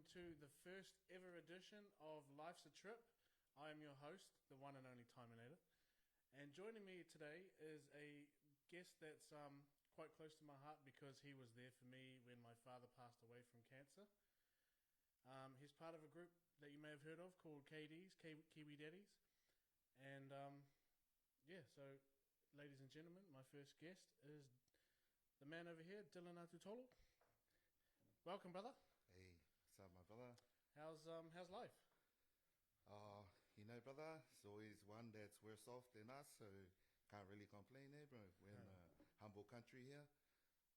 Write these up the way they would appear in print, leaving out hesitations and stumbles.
welcome to the first ever edition of Life's a Trip. I am your host, the one and only Timinator. And joining me today is a guest that's quite close to my heart because he was there for me when my father passed away from cancer. He's part of a group that you may have heard of called KDs, Kiwi Daddies. And so ladies and gentlemen, my first guest is the man over here, Dylan Atutolo. Welcome, brother. Hey, what's up, my brother? How's life? Brother, it's always one that's worse off than us, so can't really complain, bro. We're in a humble country here.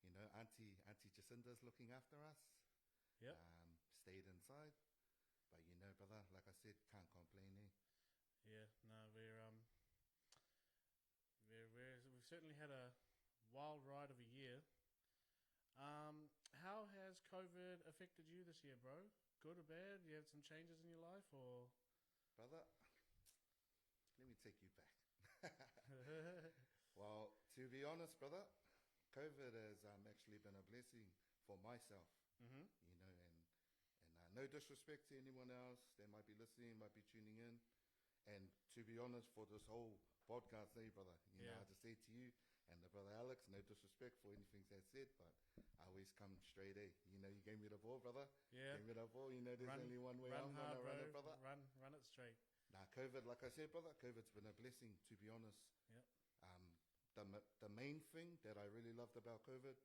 You know, Auntie Jacinda's looking after us. Yep. Stayed inside. But brother, like I said, can't complain, Yeah, no, we've certainly had a wild ride of a year. How has COVID affected you this year, bro? Good or bad? You had some changes in your life, or? Brother, let me take you back. Well, to be honest, brother, COVID has actually been a blessing for myself. Mm-hmm. And no disrespect to anyone else that might be listening, might be tuning in. And to be honest, for this whole podcast, brother, I just say to you and the brother Alex, no disrespect for anything that's said, but I always come straight, You gave me the ball, brother. Yeah. Gave me the ball. There's only one way I'm going to run it, brother. Run it straight. Nah, COVID, like I said, brother, COVID's been a blessing, to be honest. Yep. The main thing that I really loved about COVID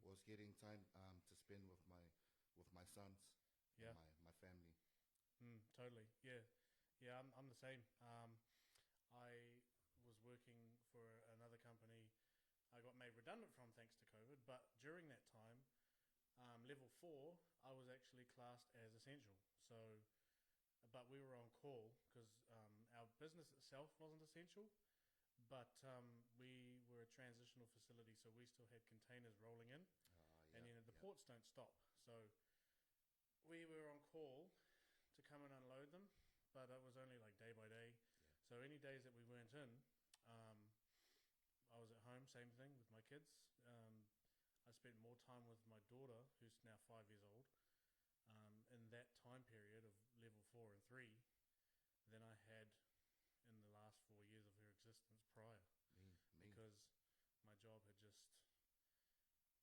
was getting time to spend with my sons, and my family. Totally. Yeah. I'm the same. I was working for another company I got made redundant from thanks to COVID, but during that time, level 4, I was actually classed as essential. So, but we were on call because our business itself wasn't essential, but we were a transitional facility, so we still had containers rolling in, and the ports don't stop. So we were on call to come and unload them, but it was only like day by day. Yeah. So any days that we weren't in, I was at home, same thing with my kids. I spent more time with my daughter, who's now 5 years old, in that time period of level 4 and 3 than I had in the last 4 years of her existence prior. Me. Because my job had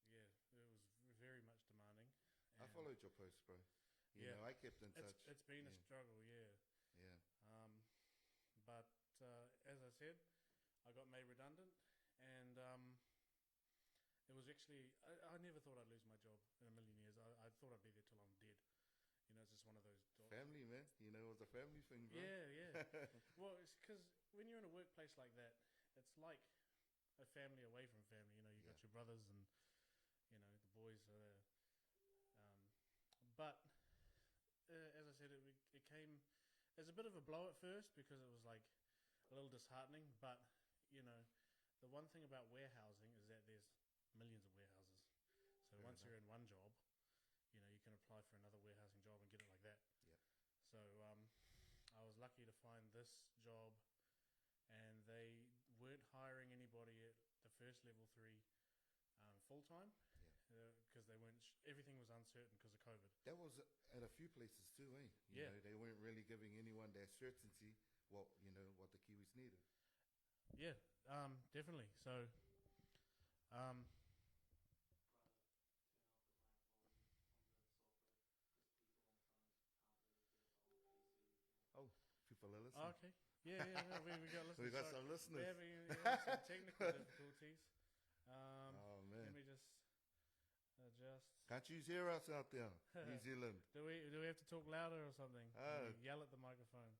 just, it was very much demanding. I followed your post, bro. I kept in touch. It's been a struggle, Yeah. But as I said, I got made redundant, and it was actually, I never thought I'd lose my job in a million years. I thought I'd be there till I'm dead. It's just one of those jobs. Family, man. It was a family thing, bro. Yeah. Well, it's because when you're in a workplace like that, it's like a family away from family. You got your brothers and, the boys are there. But as I said, it came as a bit of a blow at first because it was like a little disheartening. But, the one thing about warehousing is that there's millions of warehouses. So once you're in one job, you can apply for another warehousing job and get it like that. Yeah. So I was lucky to find this job, and they weren't hiring anybody at the first level 3 full time. Because they weren't. Everything was uncertain because of COVID. That was at a few places too, They weren't really giving anyone that certainty what the Kiwis needed. Yeah, definitely. So, Oh, people are listening. Oh, okay. Yeah. We got listeners. We got some listeners. We're having some technical difficulties. Oh man. Let me just adjust. Can't you hear us out there, New Zealand? Do we have to talk louder or something? Oh. Yell at the microphone.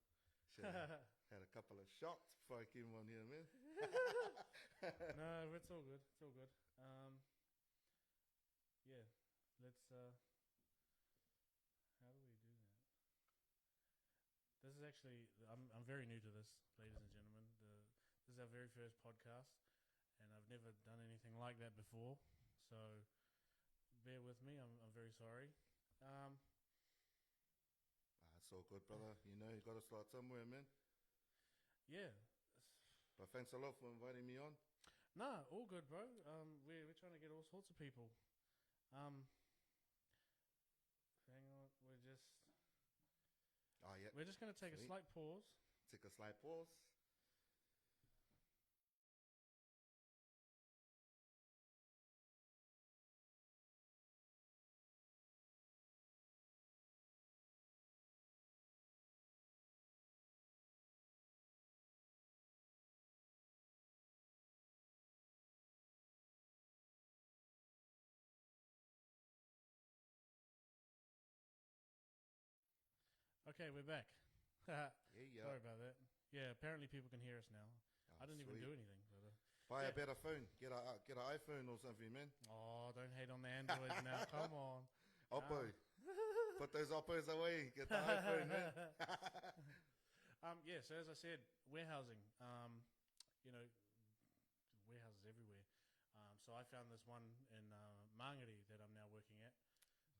Had a couple of shots before I came on here, man. No, it's all good. It's all good. Let's. How do we do that? This is actually. I'm very new to this, ladies and gentlemen. This is our very first podcast, and I've never done anything like that before. So, bear with me. I'm very sorry. It's all good, brother. You got to start somewhere, man. Yeah. But thanks a lot for inviting me on. Nah, all good, bro. We're trying to get all sorts of people. Hang on, we're just We're just going to take a Sweet. slight pause. Take a slight pause. Okay, we're back. Yeah. Sorry about that. Yeah, apparently people can hear us now. Oh, I didn't even sweet. do anything. But, Buy a yeah. better phone. Get an iPhone or something, man. oh, don't hate on the Androids now. Come on. Oppo. Put those Oppos away. Get the iPhone, man. Yeah, so as I said, warehousing. Warehouses everywhere. So I found this one in Mangere that I'm now working at,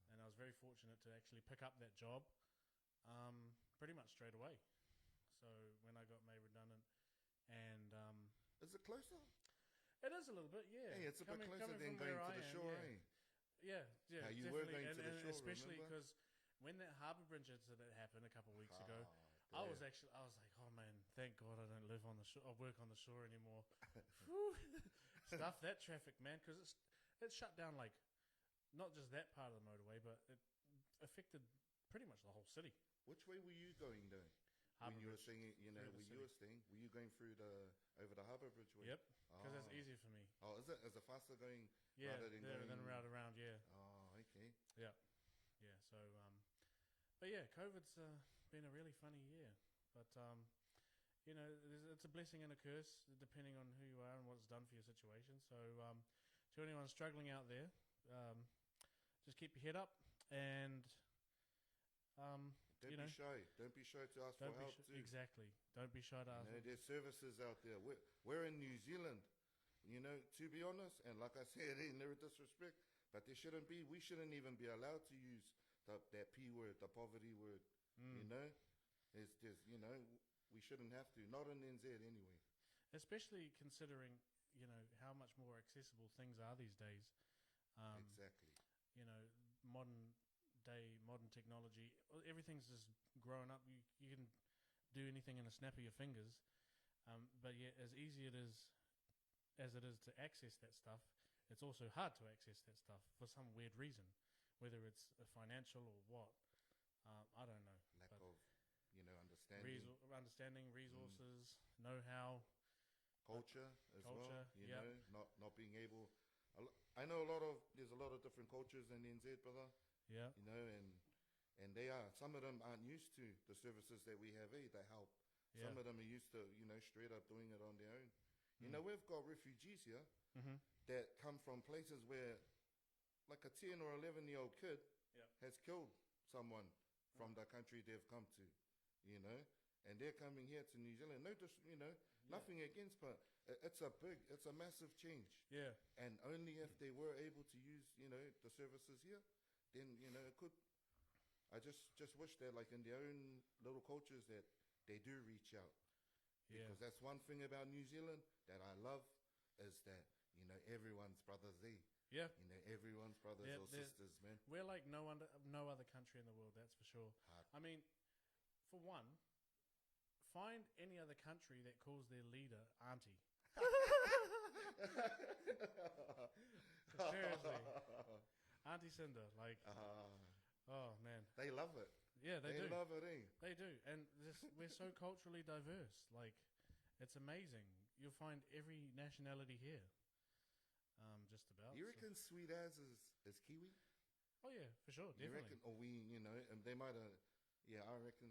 and I was very fortunate to actually pick up that job pretty much straight away. So when I got made redundant, and Is it closer? it is a little bit, yeah. Hey, it's a bit closer coming than from going where to I the am, shore, yeah. eh? Yeah, How you were definitely, going to the shore, especially remember? because when that Harbour Bridge incident happened a couple of weeks ago, Oh, I was damn. like, oh man, thank God I don't live on the shore, or work on the shore anymore. Whew. Stuff that traffic, man, because it shut down like not just that part of the motorway, but it affected pretty much the whole city. Which way were you going though? Harbour When you were Bridge, staying, through the where you city. were staying, were you going through over the Harbour Bridge way? Yep, because that's Oh. easier for me. Oh, is it? Is it faster going? Yeah, rather than there and then going- route around. Yeah, Oh, okay. yeah. So, but yeah, COVID's been a really funny year. But it's a blessing and a curse depending on who you are and what it's done for your situation. So, to anyone struggling out there, just keep your head up and Don't be shy. Don't be shy to ask for don't be help too. exactly. Don't be shy to ask. There's services out there. We're in New Zealand, to be honest, and like I said, in no disrespect, but there shouldn't be. We shouldn't even be allowed to use that P word, the poverty word. There's, we shouldn't have to. Not in NZ anyway. Especially considering how much more accessible things are these days. Exactly. Modern technology, everything's just growing up. You can do anything in a snap of your fingers. But yet, as easy as it is to access that stuff, it's also hard to access that stuff for some weird reason, whether it's financial or what. I don't know. Lack But of, understanding. understanding, resources, know-how. Culture as well. Culture, yep. Not being able. I know there's a lot of different cultures in NZ, brother. Yeah. And some of them aren't used to the services that we have, that help. Yeah. Some of them are used to, straight up doing it on their own. Mm. We've got refugees here Mm-hmm. that come from places where, like a 10 or 11-year-old kid Yep. has killed someone from the country they've come to, and they're coming here to New Zealand. No, nothing against, but it's a massive change. Yeah. And only if they were able to use, the services here, then, it could. I just wish that, like, in their own little cultures, that they do reach out. Yeah. Because that's one thing about New Zealand that I love, is that, everyone's brothers there. Yeah. Everyone's brothers Yeah, or sisters, man. We're like no other country in the world, that's for sure. Hard. I mean, for one, find any other country that calls their leader auntie. Seriously. Auntie Cinder, like, oh man. They love it. Yeah, they do. love it, eh? They do. And we're so culturally diverse. Like, it's amazing. You'll find every nationality here. Just about. You so- reckon Sweet As is Kiwi? Oh yeah, for sure, You definitely. reckon, or and they might have, yeah, I reckon.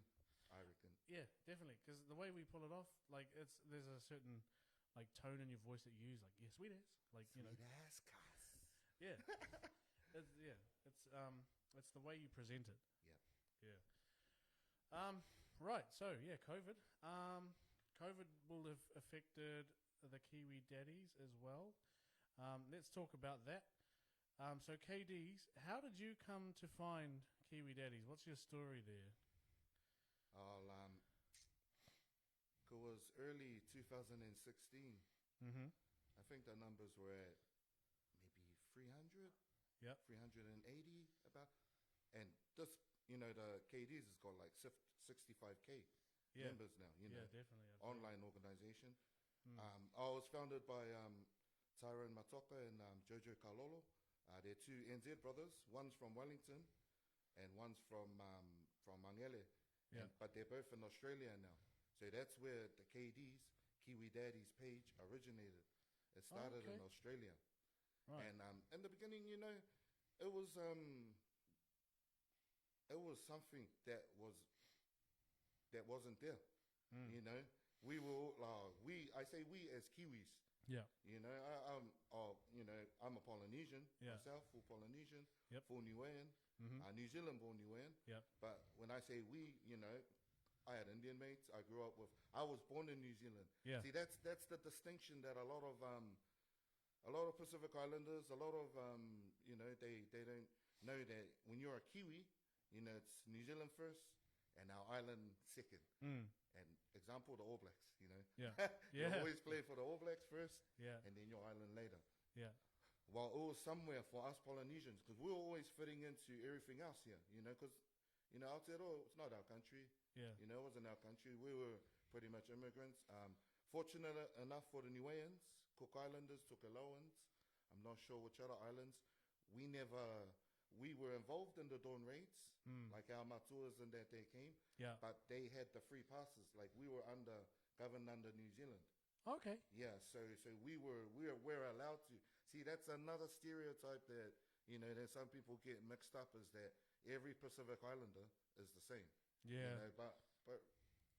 Yeah, definitely. Because the way we pull it off, like, there's a certain like tone in your voice that you use, like, yeah, sweet ass, like, Sweet As cuss. yeah, it's the way you present it. Yep. Yeah. Right. So yeah, COVID. COVID will have affected the Kiwi daddies as well. Let's talk about that. So KDs, how did you come to find Kiwi daddies? What's your story there? It was early 2016. Mm-hmm. I think the numbers were at maybe 300. Yep. 380 about. And this, the KDs has got like 65K members now, definitely. online organization. Mm. I was founded by Tyrone Matoka and Jojo Kalolo. They're two NZ brothers. One's from Wellington and one's from Mangele. Yeah. But they're both in Australia now. So that's where the KDs, Kiwi Daddies page originated. It started in Australia. Right. And in the beginning, it was something that wasn't there. Mm. We were I say we as Kiwis. Yeah. I'm a Polynesian myself, full Polynesian, full Niuean, New Zealand born Niuean. Yep. But when I say we, I had Indian mates. I was born in New Zealand. Yeah. See, that's the distinction that a lot of Pacific Islanders, a lot of they don't know that when you're a Kiwi, it's New Zealand first and our island second. Mm. And example, the All Blacks. Yeah. You Yeah. always play for the All Blacks first, Yeah. and then your island later. Yeah. Well, it was somewhere for us Polynesians because we were always fitting into everything else here. Because Aotearoa, it's not our country. Yeah. It wasn't our country. We were pretty much immigrants. Fortunate enough for the Niueans, Cook Islanders, Tokelauans, I'm not sure which other islands. We were involved in the Dawn raids, like our matuas and that they came. Yeah. But they had the free passes. Like we were governed under New Zealand. Okay. Yeah, so we're allowed to. See, that's another stereotype that that some people get mixed up, is that every Pacific Islander is the same. Yeah. But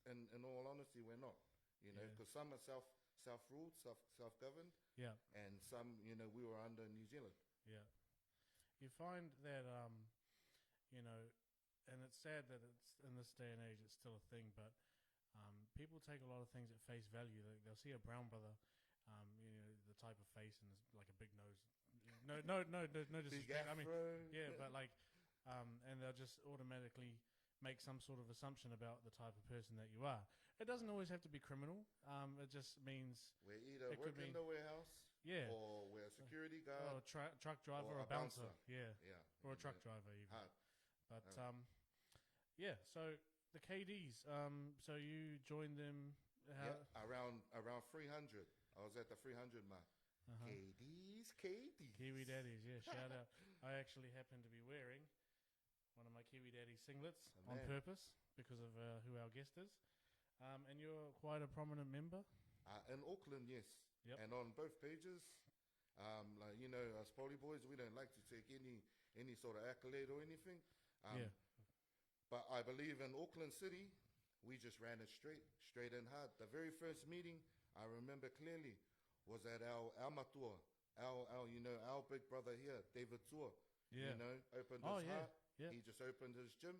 in all honesty, we're not. Because some are self-ruled, self-governed. Yeah. And some, we were under New Zealand. Yeah. You find that and it's sad that it's in this day and age it's still a thing, but people take a lot of things at face value. They'll see a brown brother, the type of face and like a big nose. No disrespect. I mean, yeah, but like, and they'll just automatically make some sort of assumption about the type of person that you are. It doesn't always have to be criminal. It just means we're either working in the warehouse, or we're a security guard, or truck driver, or a bouncer. Yeah, or a truck driver even. But so the KDs. So you joined them. Around 300. I was at the 300 mark. KDs. Kiwi Daddies. Yeah, shout out. I actually happen to be wearing one of my Kiwi Daddy singlets on purpose because of who our guest is. And you're quite a prominent member? In Auckland, yes. Yep. And on both pages, us Poly boys, we don't like to take any sort of accolade or anything. But I believe in Auckland City, we just ran it straight and hard. The very first meeting, I remember clearly, was at our matua, our big brother here, David Tua. Yeah. Opened his heart. Yeah. He just opened his gym,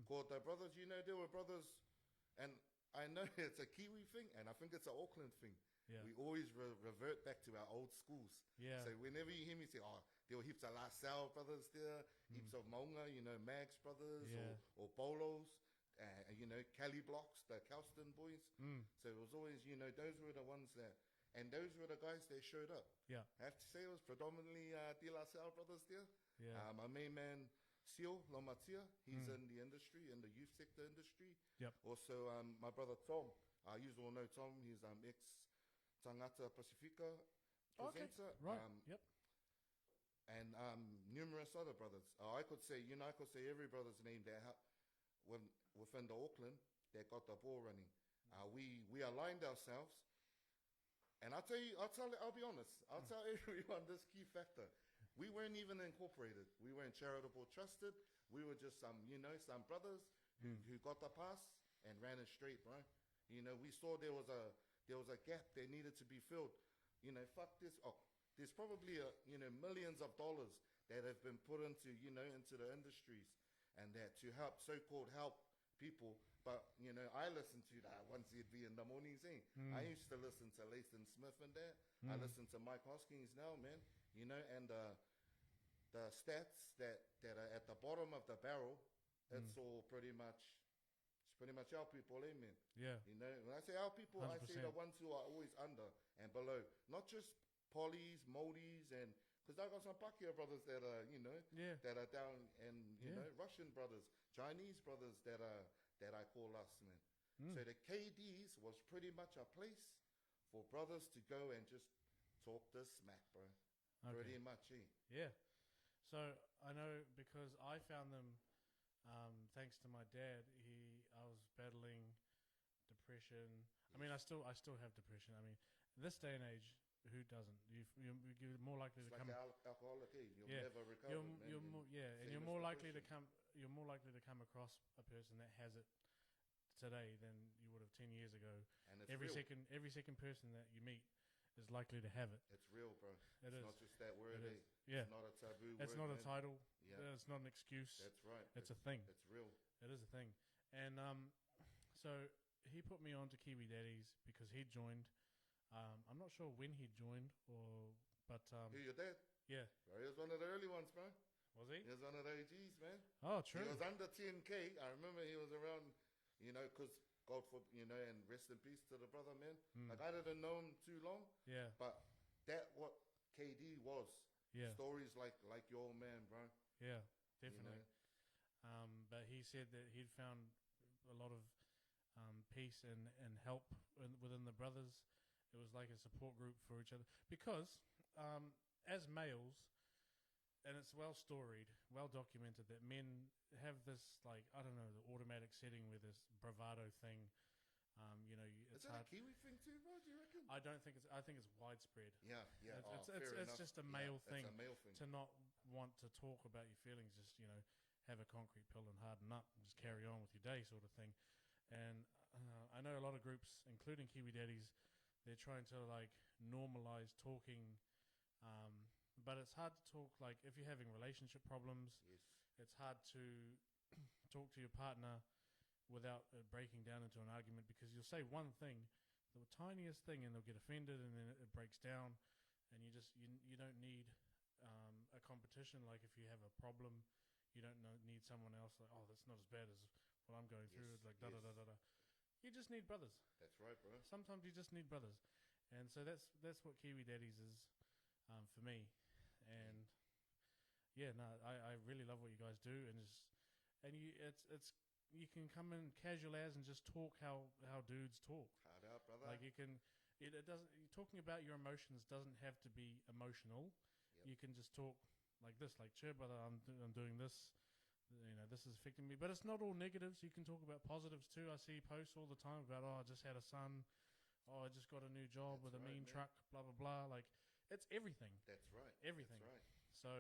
called the brothers. They were brothers. And I know it's a Kiwi thing, and I think it's an Auckland thing. Yeah. We always revert back to our old schools. Yeah. So whenever you hear me say, there were heaps of La Salle brothers there, heaps of Maunga, Mags brothers, or Bolos, Cali Blocks, the Kelston boys. So it was always, those were the ones that, and those were the guys that showed up. Yeah. I have to say it was predominantly De La Salle brothers there. Yeah. My main man, Sio Lomatia, he's in the industry, in the youth sector industry. Yep. Also, my brother Tom, you all know Tom, he's ex Tangata Pacifica presenter. Okay. Right. Yep. And numerous other brothers. I could say every brother's name that within the Auckland that got the ball running. We aligned ourselves, and I'll be honest. I'll tell everyone this key factor. We weren't even incorporated. We weren't charitable trusted. We were just some brothers who got the pass and ran it straight, bro. We saw there was a gap that needed to be filled. Fuck this. There's probably millions of dollars that have been put into into the industries, and that to so-called help people. But I listen to that once it'd be in the morning saying. I used to listen to Laston Smith and that. I listen to Mike Hoskins now, man. And the stats that are at the bottom of the barrel, it's all pretty much our people, man. Yeah. When I say our people, 100%. I say the ones who are always under and below, not just Pollies, Moldies, and because I got some Pakia brothers that are, that are down in, Russia. Russian brothers, Chinese brothers that I call us, man. So the KDs was pretty much a place for brothers to go and just talk this smack, bro. Okay. Pretty much, eh? Yeah. So I know because I found them thanks to my dad. I was battling depression. I mean, I still have depression. I mean, in this day and age, who doesn't? You're more likely It's to like come. alcoholic, eh? You'll Yeah. never recover, man. You're more, yeah, and Same you're as more likely to depression. come. You're more likely to come across a person that has it today than you would have 10 years ago. And it's Every real. second person that you meet is likely to have it. It's real, bro. It It's is. not just that word, It eh? is. Yeah. It's not a taboo It's word, not a man. title. Yeah. It's not an excuse. That's right. It's a thing. It's real. It is a thing. And so he put me on to Kiwi Daddies because he joined. I'm not sure when he joined, but Who, your dad? yeah, Bro, he was one of the early ones, bro. was he? He was one of the OGs, man. Oh, true. He was under 10K. I remember he was around, because God for, and rest in peace to the brother, man. Like, I didn't know him too long, Yeah, but that what KD was. yeah, Stories like your old man, bro. yeah, You definitely. know? But he said that he'd found a lot of peace and help within the brothers. It was like a support group for each other because as males, and it's well storied, well documented that men have this, like, I don't know, the automatic setting with this bravado thing. Is It's that a hard. Kiwi thing too, bro? Do you reckon? I don't think it's. I think it's widespread. Yeah. It's Fair enough. just a male Yeah, thing It's a male thing. to not want to talk about your feelings. Just have a concrete pill and harden up and just carry on with your day, sort of thing. And I know a lot of groups, including Kiwi Daddies, they're trying to like normalize talking, but it's hard to talk. Like if you're having relationship problems, Yes. it's hard to talk to your partner without breaking down into an argument because you'll say one thing, the tiniest thing, and they'll get offended, and then it breaks down, and you don't need a competition. Like if you have a problem, you don't need someone else. Like, oh, that's not as bad as what I'm going through. Yes, Like da da da da da. You just need brothers. That's right, bro. Sometimes you just need brothers, and so that's what Kiwi Daddies is for me. And yeah, no, I really love what you guys do, and you can come in casual as and just talk how dudes talk. Hard out, brother. Like you can, it doesn't. Talking about your emotions doesn't have to be emotional. Yep. You can just talk like this, like, "Sure, brother, I'm doing this. This is affecting me." But it's not all negatives. You can talk about positives too. I see posts all the time about, "Oh, I just had a son. Oh, I just got a new job That's with a right, mean man. truck." Blah blah blah. Like it's everything. That's right. Everything. That's right. So,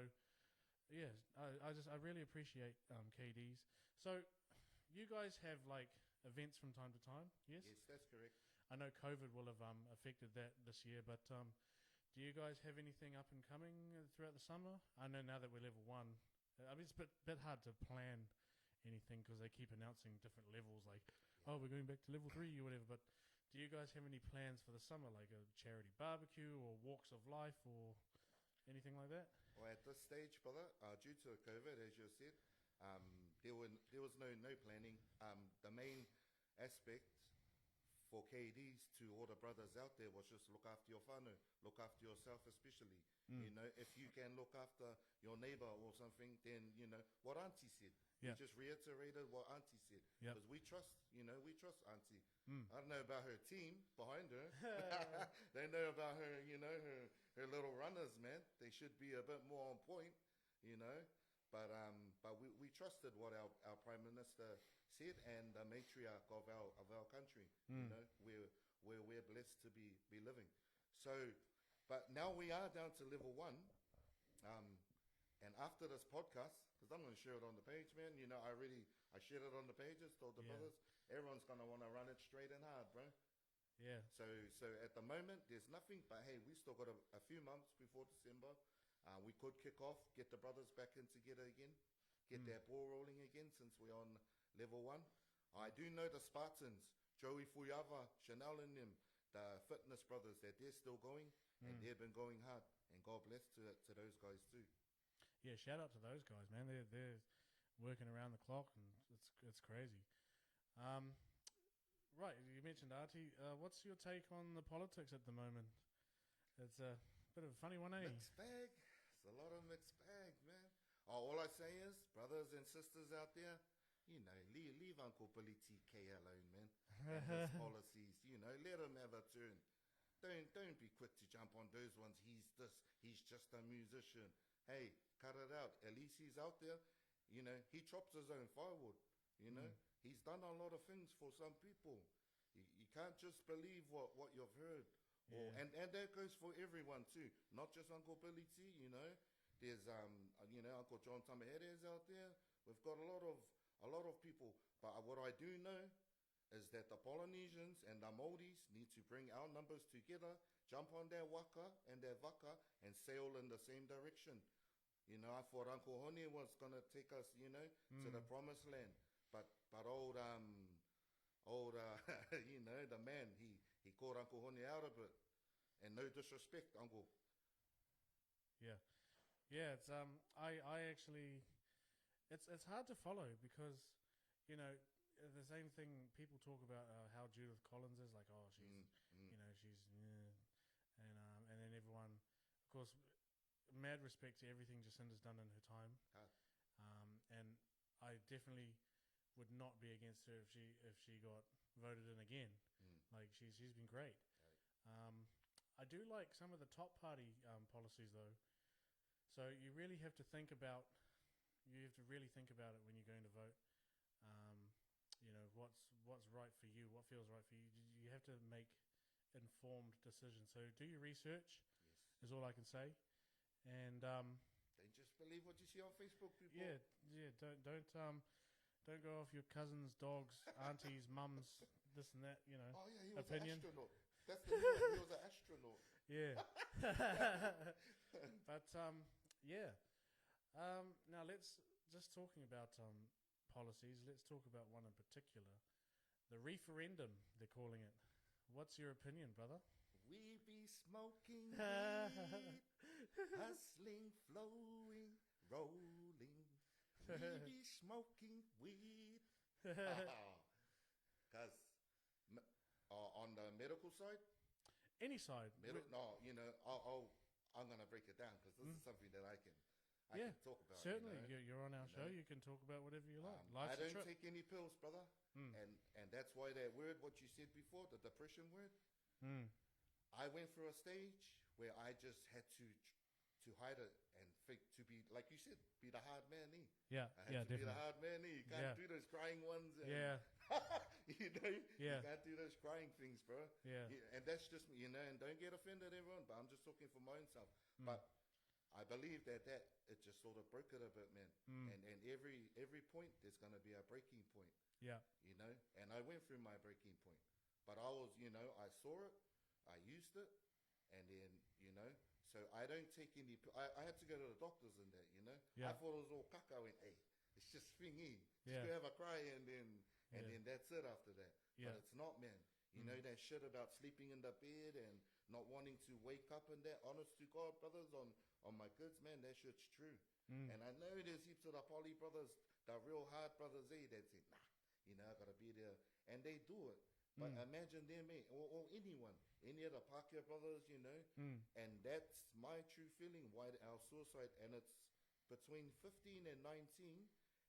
yeah, I really appreciate KDs. So, you guys have like events from time to time, yes? Yes, that's correct. I know COVID will have affected that this year, but do you guys have anything up and coming throughout the summer? I know now that we're level 1, I mean it's a bit hard to plan anything because they keep announcing different levels, like oh we're going back to level 3 or whatever. But do you guys have any plans for the summer, like a charity barbecue or walks of life or anything like that? Well, at this stage, brother, due to COVID, as you said, there was no planning. The main aspect for KDs to all the brothers out there was just look after your whānau, look after yourself especially. If you can look after your neighbor or something, then, what Auntie said. Yeah. We just reiterated what Auntie said. Yep. Because we trust Auntie. I don't know about her team behind her. They know about her, her little runners, man. They should be a bit more on point, But we trusted what our Prime Minister said and the matriarch of our country, where we're blessed to be living. So, but now we are down to level 1. And after this podcast, because I'm going to share it on the page, man. I shared it on the pages, told the Yeah. brothers, everyone's going to want to run it straight and hard, bro. Yeah. So at the moment, there's nothing, but hey, we still got a few months before December. We could kick off, get the brothers back in together again, get that ball rolling again since we're on level 1. I do know the Spartans, Joey Fuyava, Chanel and them, the fitness brothers, that they're still going, and they've been going hard. And God bless to those guys too. Yeah, shout out to those guys, man. They're working around the clock, and it's crazy. Right, you mentioned Artie. What's your take on the politics at the moment? It's a bit of a funny one, eh? Mixed bag. It's a lot of mixed bag, man. All I say is, brothers and sisters out there, leave Uncle Billy TK alone, man. And his policies, let him have a turn. Don't be quick to jump on those ones. He's just a musician. Hey, cut it out. At least he's out there. He chops his own firewood. He's done a lot of things for some people. You can't just believe what you've heard. Yeah. And that goes for everyone too, not just Uncle Billy T. There's Uncle John Tamahere's out there. We've got a lot of people. But what I do know is that the Polynesians and the Māoris need to bring our numbers together, jump on their waka and their vaka, and sail in the same direction. I thought Uncle Hone was gonna take us, to the promised land. But old the man, he caught Uncle Hone out of it. And no disrespect, Uncle. Yeah. Yeah, it's I actually it's hard to follow because the same thing people talk about how Judith Collins is like, oh, she's and then everyone, of course, mad respect to everything Jacinda's done in her time. And I definitely would not be against her if she got voted in again. Like she's been great. I do like some of the top party policies though. So you really have to think about it when you're going to vote. What's right for you, what feels right for you. You have to make informed decisions. So do your research. Yes. Is all I can say. And don't just believe what you see on Facebook, people. Yeah. Don't go off your cousin's, dogs, aunties, mums, this and that. Oh yeah, he was opinion. an astronaut. That's the new one. He was an astronaut. Yeah. But yeah. Now let's just talking about policies. Let's talk about one in particular, the referendum. They're calling it. What's your opinion, brother? We be smoking weed, hustling, flowing, rolling. We be smoking weed. Because on the medical side, any side. No, I'm going to break it down because this is something that I can talk about. Certainly, you're on our show. You can talk about whatever you like. I don't take any pills, brother. And that's why that word, what you said before, the depression word, I went through a stage where I just had to hide it and think to be, like you said, be the hard man. Yeah, I had to definitely. be the hard man. You can't do those crying ones. And, you can't do those crying things, bro. Yeah. And that's just me, and don't get offended, everyone, but I'm just talking for my own self. But I believe that it just sort of broke it a bit, man. And every point, there's going to be a breaking point. Yeah. And I went through my breaking point. But I was, I saw it, I used it, and then, so I don't take any, I had to go to the doctors and that, Yeah. I thought it was all caca. I went, hey, it's just thingy. Just Yeah. go have a cry and then that's it after that. Yeah. But it's not, man. That shit about sleeping in the bed and not wanting to wake up and that, honest to God, brothers, on my goods, man, that shit's true. And I know there's heaps of the poly brothers, the real hard brothers, that say, nah, I gotta be there. And they do it. But imagine them, mate, or anyone, any of the Pākehā brothers, and that's my true feeling, why our suicide, and it's between 15 and 19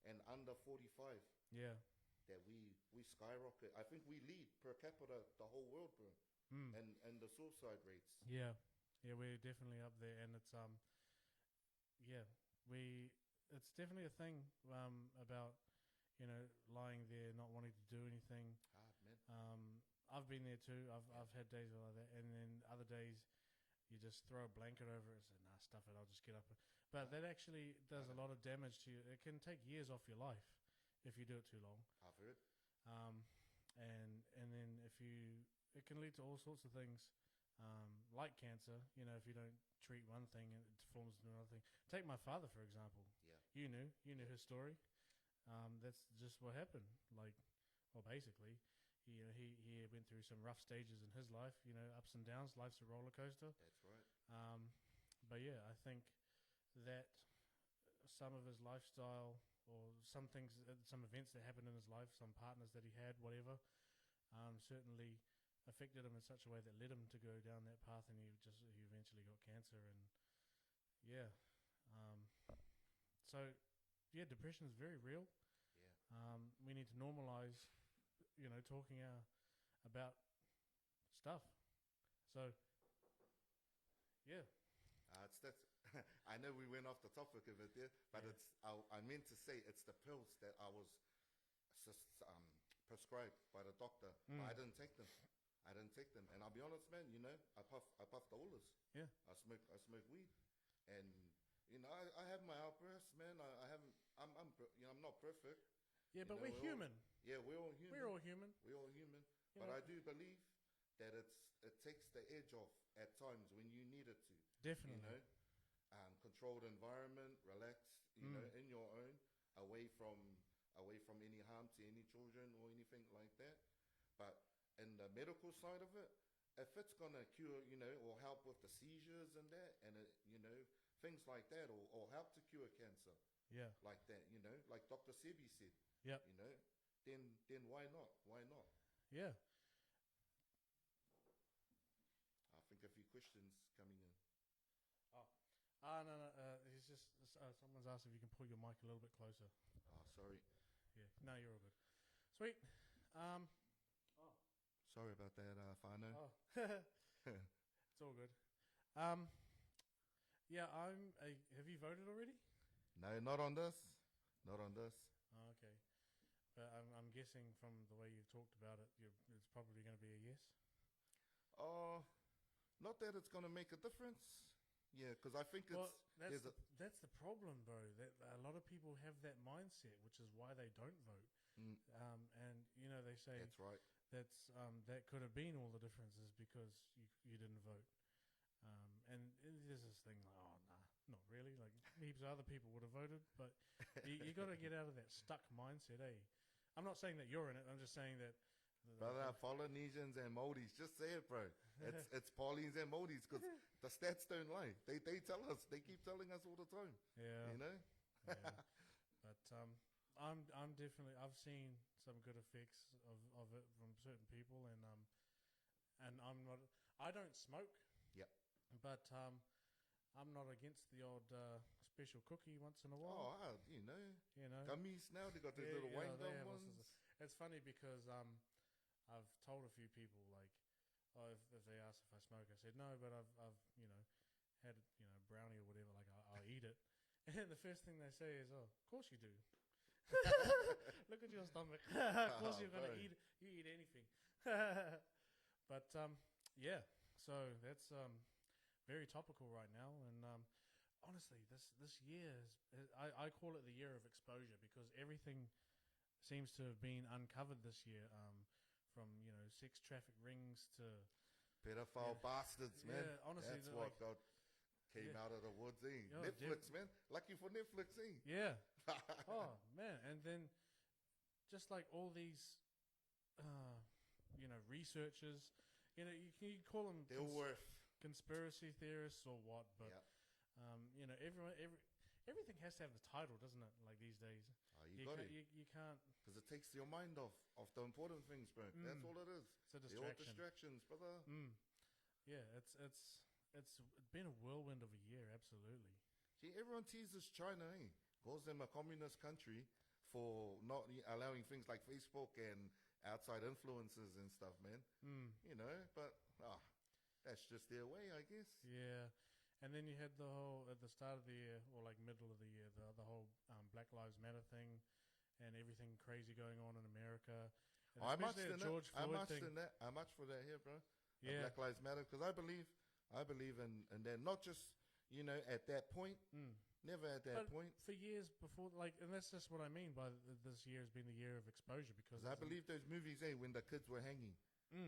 and under 45. Yeah. That we skyrocket. I think we lead per capita the whole world, bro. And the suicide rates. Yeah. Yeah, we're definitely up there, and it's it's definitely a thing about lying there, not wanting to do anything. Hard, man. I've been there too. I've had days like that, and then other days you just throw a blanket over it and say, nah, stuff it, I'll just get up. But that actually does a lot of damage to you. It can take years off your life if you do it too long. I've heard. And then it can lead to all sorts of things, like cancer. If you don't treat one thing, it forms into another thing. Take my father, for example. Yeah. You knew his story. That's just what happened. Basically, he went through some rough stages in his life. Ups and downs. Life's a roller coaster. That's right. But yeah, I think that some of his lifestyle, or some things, some events that happened in his life, some partners that he had, whatever, certainly affected him in such a way that led him to go down that path, and he eventually got cancer. And yeah, So, yeah, depression is very real. Yeah. We need to normalize, talking about stuff. So, yeah, It's that. I know we went off the topic of it there, but Yeah. it's. I meant to say it's the pills that I was prescribed by the doctor, but I didn't take them. I didn't take them, and I'll be honest, man. I puff the oilers. Yeah. I smoke weed, and I have my outbursts, man. I haven't. I'm not perfect. yeah. But know, we're we're all- human. Yeah, we're all human. We're all human. We're all human. You But know, I do believe that it takes the edge off at times when you need it to. definitely. Controlled environment, relaxed, Mm. in your own, away from any harm to any children or anything like that. But in the medical side of it, if it's gonna cure, or help with the seizures and that, and things like that, or help to cure cancer Yeah. like that, like Dr. Sebi said, Yep. then why not? Why not? Yeah. I think a few questions coming in. No. He's just someone's asked if you can pull your mic a little bit closer. Oh, sorry. Yeah. No, you're all good. Sweet. Sorry about that, Fano. Oh. It's all good. Yeah. Have you voted already? No, not on this. Not on this. Oh, okay. But I'm guessing from the way you've talked about it, it's probably going to be a yes. Oh, not that it's going to make a difference. Yeah, because I think Well, there's that's the problem, bro. That a lot of people have that mindset, which is why they don't vote. Mm. And they say that's right. that could have been all the differences because you didn't vote. And there's this thing like, oh nah, not really. Like heaps of other people would have voted, but you got to get out of that stuck mindset, eh? I'm not saying that you're in it. I'm just saying that. Brother, Polynesians and Māoris, just say it, bro. It's Paulines and Māoris because the stats don't lie. They tell us. They keep telling us all the time. Yeah. You know. Yeah. But I'm definitely I've seen some good effects of it from certain people, and I'm not. I don't smoke. Yep. But I'm not against the odd special cookie once in a Oh, while. you know. Gummies. Gummies now they got those Yeah, little yeah, wine they gum have all ones. sorts It's funny because I've told a few people like, oh, if they ask if I smoke, I said no, but I've had brownie or whatever. Like I'll eat it, and the first thing they say is, oh, of course you do. Look at your stomach. Of course you're gonna bro. eat. You eat anything. But yeah. So that's very topical right now, and honestly, this year I call it the year of exposure because everything seems to have been uncovered this year. From sex traffic rings to Pedophile bastards, man. Yeah, honestly, that's they're what like- got came Yeah. out of the woods. Eh? Yeah, Netflix, man. Lucky for Netflix, eh? yeah. Oh man, and then just like all these, researchers, you call them They're worth. conspiracy theorists or what, but Yeah. everything has to have the title, doesn't it? Like these days, Oh, you got it. you can't. Because it takes your mind off the important things, bro. That's all it is. It's a They're all distraction. distractions, brother. Yeah, it's been a whirlwind of a year, absolutely. See, everyone teases China, eh? Calls them a communist country for not allowing things like Facebook and outside influences and stuff, man. But that's just their way, I guess. Yeah, and then you had the whole at the start of the year, or like middle of the year, the whole Black Lives Matter thing, and everything crazy going on in America. And I matched especially in the that. George I Floyd matched thing. in that. I matched for that here, bro. Yeah. Black Lives Matter because I believe in that. Not just at that point. Never at that But point. for years before, and that's just what I mean by this year has been the year of exposure because Because I believe those movies, when the kids were hanging,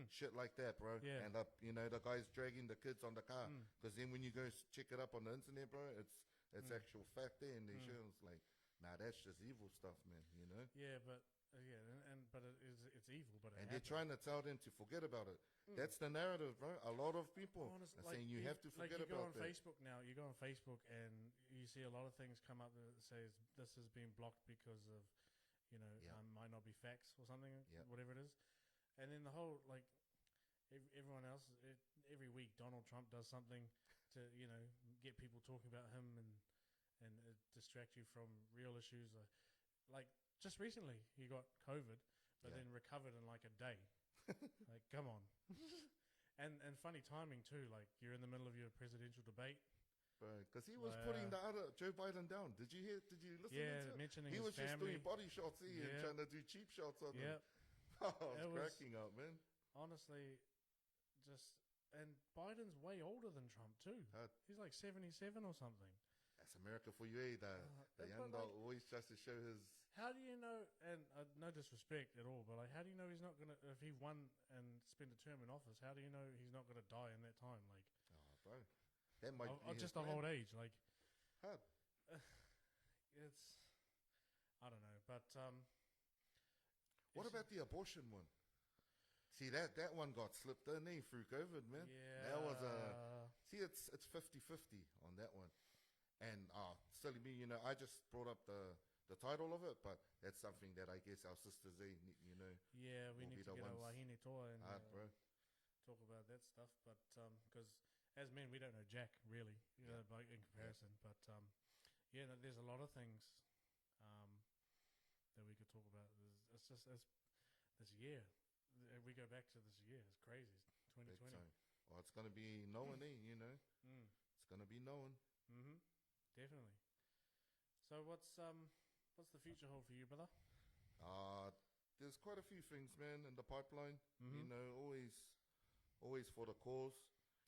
shit like that, bro. Yeah. And the guys dragging the kids on the car. Because then when you go check it up on the internet, bro, it's actual fact there, and they show it's like, nah, that's just evil stuff, man. Yeah, but but it's evil, but And they're trying to tell them to forget about it. That's the narrative, bro. A lot of people Honestly, are saying you have to forget you go about on that. Facebook now. You go on Facebook and you see a lot of things come up that says this has been blocked because of, might not be facts or something, Yeah. whatever it is. And then the whole everyone else every week Donald Trump does something to get people talking about him and and it distract you from real issues. Like just recently, he got COVID, but Yeah. then recovered in like a day. Like, come on. And funny timing too. Like you're in the middle of your presidential debate. Because he was putting the other Joe Biden down. Did you hear? Did you listen Yeah, to it? mentioning He his was just family. doing body shots and Yeah. trying to do cheap shots on Yeah, them. I It was was- cracking up, man. honestly, just and Biden's way older than Trump too. Uh, He's like 77 or something. That's America for you, eh? The but young like- dog always tries to show his. How do you know? And no disrespect at all, but like, how do you know he's not gonna? If he won and spent a term in office, how do you know he's not gonna die in that time? Like, Oh, bro. That might be his just of plan. old age. Like, Hard. it's I don't know, but What it's- about the abortion one? See, that one got slipped in, eh, through COVID, man. Yeah, That was a. See, it's 50-50 on that one. And silly me, I just brought up the title of it, but that's something that I guess our sisters, yeah. We will need be to the get our ones wahine toa and hard, bro. talk about that stuff. But because as men, we don't know jack really, by in comparison. But yeah, no, there's a lot of things that we could talk about. It's just this year. If we go back to this year, it's crazy. Big 2020. time. Well, it's going to be known, Mm. It's going to be known. Mm-hmm. Definitely. So what's the future hold for you, brother? There's quite a few things, man, in the pipeline. Mhm. Always for the cause.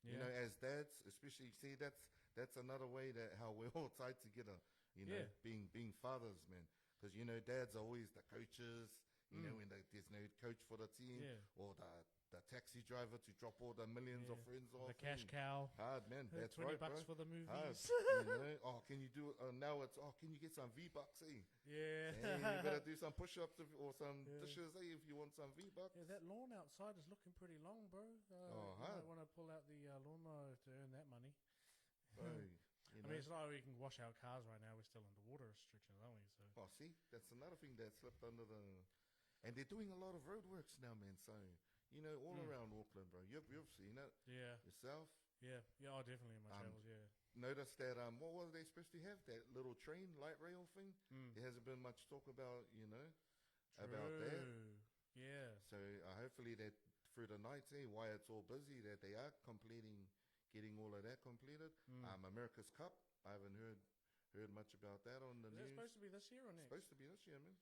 Yeah. As dads, especially, see, that's another way that how we're all tied together. Yeah. Being fathers, man. Because dads are always the coaches. Mm. When there's no coach for the team, Yeah. or the taxi driver to drop all the millions of Yeah. friends off. The cash cow. Hard, man. That's $20 right, bro. for the movies. Hard. Oh, can you do? Now it's can you get some V-Bucks, eh? Yeah. Hey, you better do some push-ups or some Yeah. dishes, eh? If you want some V-Bucks. Yeah, that lawn outside is looking pretty long, bro. You hard. might want to pull out the lawnmower to earn that money. Bro, I mean, it's not like we can wash our cars right now. We're still under water restrictions, aren't we? So Oh, see, that's another thing that slipped under the. And they're doing a lot of roadworks now, man. So all around Auckland, bro. You've seen it yeah, yourself. yeah. Oh, definitely in my travels. Yeah. Noticed that what were they supposed to have? That little train, light rail thing. Mm. There hasn't been much talk about about that. True. Yeah. So hopefully that through the nights, why it's all busy, that they are getting all of that completed. Mm. America's Cup. I haven't heard much about that on the Is that news. supposed to be this year or next? Supposed to be this year, man.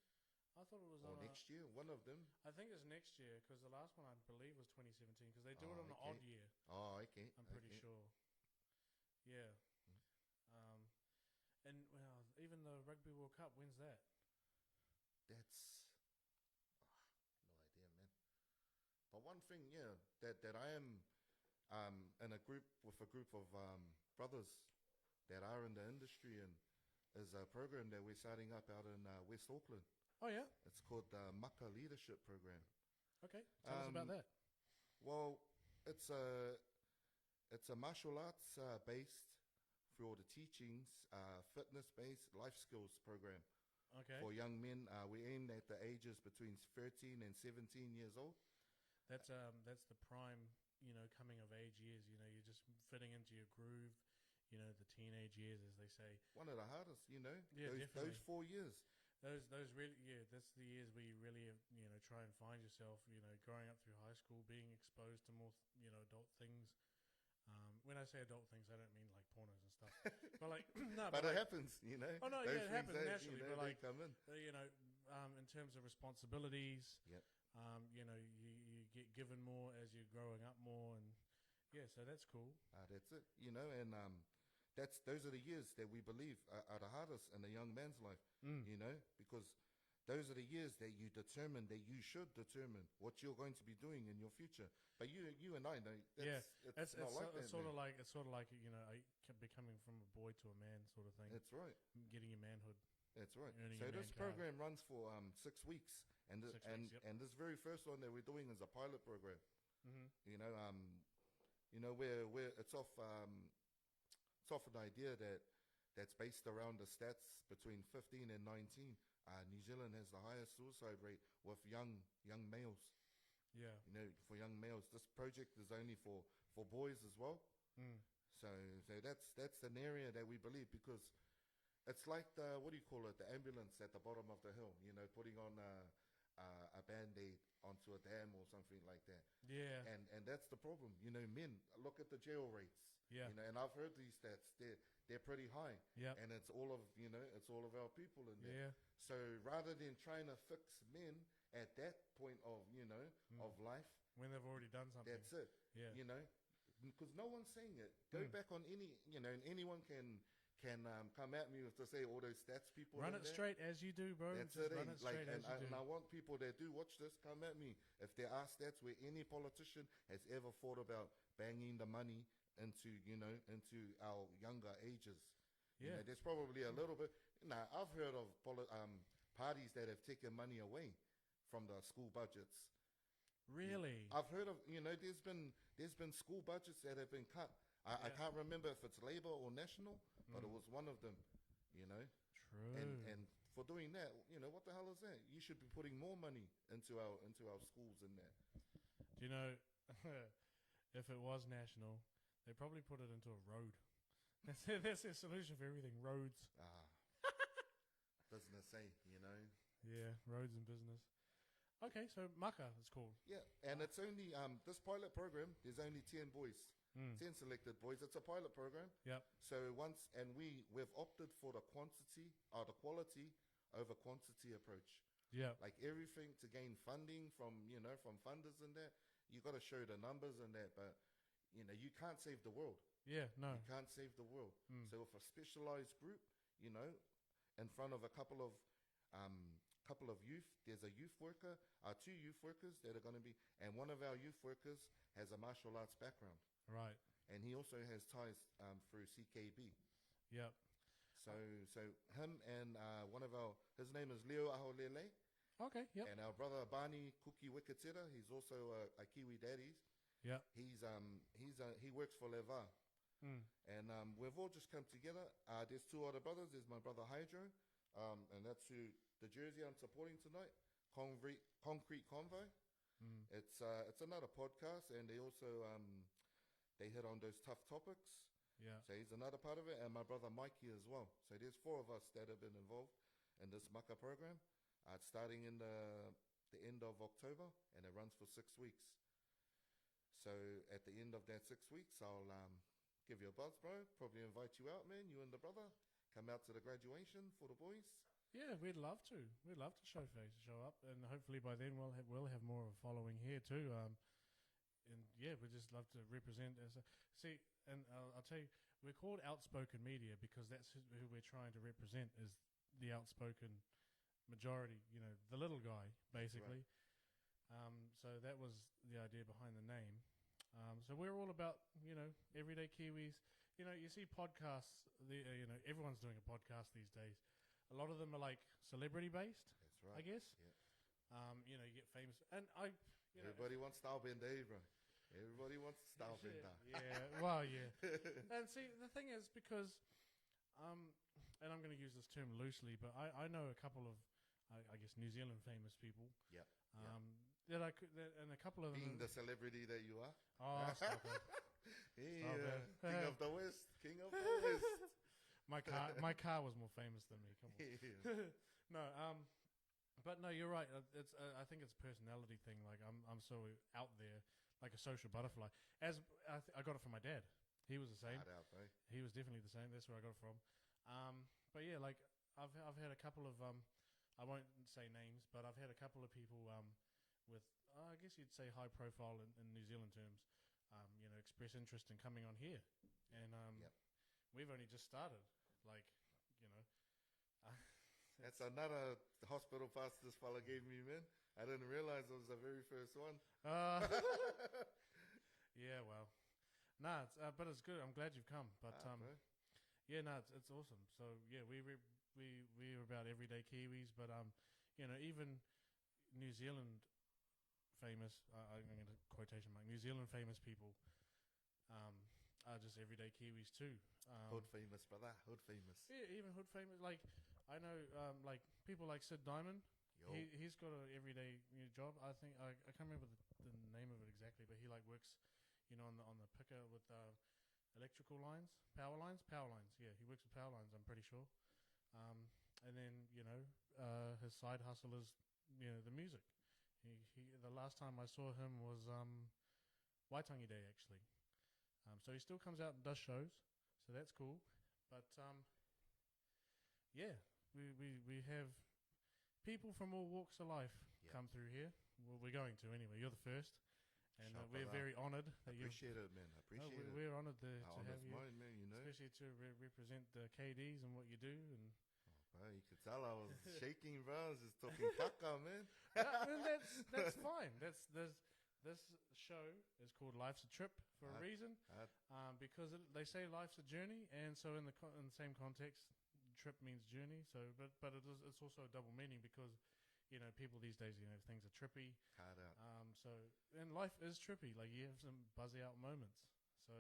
I thought it was Or on next year, one of them. I think it's next year because the last one I believe was 2017 because they do it on an okay. odd year. Oh, okay. I'm pretty okay. sure. Yeah. And well, even the Rugby World Cup, when's that? That's no idea, man. But one thing, that I am in a group with a group of brothers that are in the industry, and is a program that we're starting up out in West Auckland. Oh yeah. It's called the Maka Leadership Program. Okay. Tell us about that. Well, it's a martial arts based for all the teachings, fitness based life skills program Okay. for young men. We aim at the ages between 13 and 17 years old. That's the prime, coming of age years. You're just fitting into your groove. The teenage years, as they say. One of the hardest, Yeah, those definitely. 4 years. Those really, that's the years where you really, try and find yourself. Growing up through high school, being exposed to more, adult things. When I say adult things, I don't mean like pornos and stuff. But like, no, But it like, happens, Oh no, Those yeah, it things happens that, naturally. But they like, come in. in terms of responsibilities, Yep. You get given more as you're growing up more, and yeah, so that's cool. That's it, and those are the years that we believe are the hardest in a young man's life, because those are the years that you determine that you should determine what you're going to be doing in your future. But you and I know it's not like that. It's sort of like becoming from a boy to a man sort of thing. That's right. Getting your manhood. That's right. Earning So your this man card. program runs for 6 weeks, and 6 weeks, yep. and this very first one that we're doing is a pilot program. Mm-hmm. Where it's off an idea that's based around the stats between 15 and 19. New Zealand has the highest suicide rate with young males. Yeah. For young males, this project is only for boys as well. Mm. So that's an area that we believe, because it's like the, what do you call it, the ambulance at the bottom of the hill, you know, putting on a band-aid onto a dam or something like that. Yeah. And that's the problem. You know, men, look at the jail rates. Yeah. You know, and I've heard these stats. They're pretty high. Yep. And it's all of, you know, it's all of our people in there. Yeah. So rather than trying to fix men at that point of, you know, of life, when they've already done something. that's it. Yeah. You know, because no one's saying it. Go back on any, you know, and anyone can come at me with to say all those stats people. Run it there. straight as you do, bro. That's Just it. run it straight as you do. And I want people that do watch this come at me if there are stats where any politician has ever thought about banging the money into, you know, into our younger ages. You Yeah. know, there's probably a little bit. Now, I've heard of parties that have taken money away from the school budgets. Really? I've heard of, you know, there's been school budgets that have been cut. I can't remember if it's Labour or National, but it was one of them, you know. True. And for doing that, you know, what the hell is that? You should be putting more money into our schools in that. Do you know, if it was national, they probably put it into a road. That's their solution for everything, roads. Business, you know. Yeah, roads and business. Okay, so Maka it's called. Yeah, and it's only, this pilot program, there's only 10 boys. 10 selected boys. It's a pilot program. Yep. So we've opted for the quality over quantity approach. Yeah. Like everything to gain funding from, you know, from funders and that, you got to show the numbers and that, but, you know, you can't save the world. Yeah, no. You can't save the world. So with a specialized group, you know, in front of a couple of youth, there's a youth worker, 2 youth workers that are going to be, and one of our youth workers has a martial arts background. Right. And he also has ties through CKB. Yep. So him and his name is Leo Aholele. Okay, yep. And our brother Barney Kuki Wikatira, he's also a Kiwi daddies. Yep. He works for Levar. And we've all just come together. There's 2 other brothers. There's my brother Hydro, and that's who the jersey I'm supporting tonight, Concrete Convo. It's another podcast, and they also they hit on those tough topics. Yeah. So he's another part of it, and my brother Mikey as well. So there's 4 of us that have been involved in this Maka program. It's starting in the end of October, and it runs for 6 weeks. So at the end of that 6 weeks, I'll give you a buzz, bro. Probably invite you out, man. You and the brother come out to the graduation for the boys. Yeah, we'd love to. We'd love to show up, and hopefully by then we'll have more of a following here too. And yeah, we just love to represent as a and I'll tell you, we're called Outspoken Media because that's who we're trying to represent is the outspoken majority. You know, the little guy basically. Right. So that was the idea behind the name. So we're all about, you know, everyday Kiwis. You know, you see podcasts. You know, everyone's doing a podcast these days. A lot of them are like celebrity based. That's right. I guess. Yeah. You know, you get famous, and everybody wants Stylebender, bro. Everybody wants Stylebender. Yeah. Well, yeah. And see, the thing is because, and I'm going to use this term loosely, but I know a couple of, I guess, New Zealand famous people. Yeah. And a couple of being them, the celebrity that you are. Oh, stop it. Yeah, King of the West. King of the West. My car was more famous than me. Come on. Yeah. No, but no, you're right. It's I think it's a personality thing. Like I'm so out there, like a social butterfly. As I got it from my dad. He was the same. Out, he was definitely the same. That's where I got it from. But yeah, like I've had a couple of I won't say names, but I've had a couple of people with I guess you'd say high profile in New Zealand terms. You know, express interest in coming on here, and we've only just started. Like, you know, that's another hospital pass this fella gave me, man. I didn't realize it was the very first one. Yeah, well, nah, but it's good. I'm glad you've come. But yeah, no, it's awesome. So yeah, we're about everyday Kiwis, but you know, even New Zealand famous. I'm going to quotation mark. New Zealand famous people are just everyday Kiwis too. Hood famous, brother. Hood famous. Yeah, even hood famous. Like I know, like people like Sid Diamond. He's got an everyday job. I think I can't remember the name of it exactly, but he like works, you know, on the picker with electrical lines, power lines. Yeah, he works with power lines. I'm pretty sure. And then, his side hustle is, the music. The last time I saw him was Waitangi Day, actually. So he still comes out and does shows, so that's cool. But yeah, we have people from all walks of life come through here. Well, we're going to anyway. You're the first, and we're very honoured that you. Appreciate it, man. Appreciate it. We're honoured to have you, mine, man. especially to represent the KDs and what you do. And bro, you could tell I was shaking, bro. I was just talking kaka, man. And that's fine. This show is called Life's a Trip for a reason, because they say life's a journey, and so in the same context, trip means journey. So, but it's also a double meaning because people these days things are trippy. And life is trippy. Like you have some buzzy out moments. So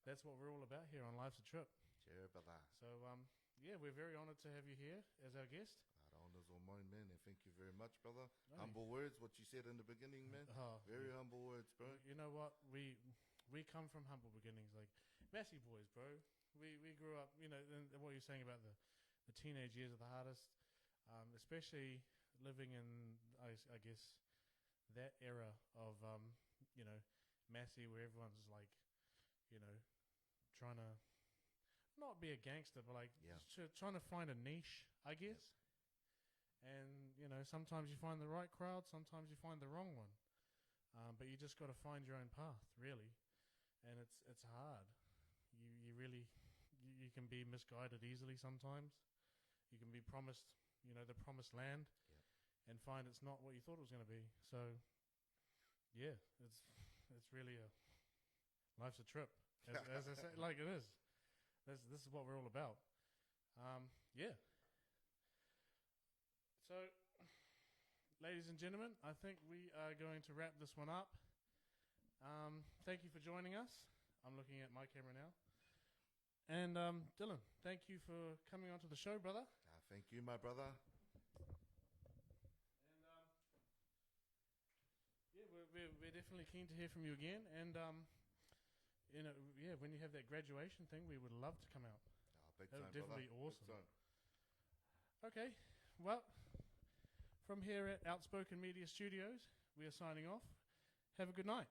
that's what we're all about here on Life's a Trip. Sure, brother. So yeah, we're very honoured to have you here as our guest. Honours all mine, man, and thank you very much, brother. Humble words, what you said in the beginning, man. Very humble words, bro. You know what? We come from humble beginnings, like Massey boys, bro. We grew up, and what you're saying about the teenage years are the hardest, especially living in, I guess, that era of, Massey, where everyone's like, trying to not be a gangster, but like trying to find a niche, I guess. And, sometimes you find the right crowd, sometimes you find the wrong one. But you just got to find your own path, really. And it's hard. You really, you can be misguided easily sometimes. You can be promised, the promised land and find it's not what you thought it was going to be. So, yeah, it's really life's a trip, as I say, like it is. This is what we're all about. Yeah. So, ladies and gentlemen, I think we are going to wrap this one up. Thank you for joining us. I'm looking at my camera now. And Dylan, thank you for coming onto the show, brother. Thank you, my brother. And we're definitely keen to hear from you again. And when you have that graduation thing, we would love to come out. Big That time, would definitely be brother. awesome. Big time. Okay, well, from here at Outspoken Media Studios, we are signing off. Have a good night.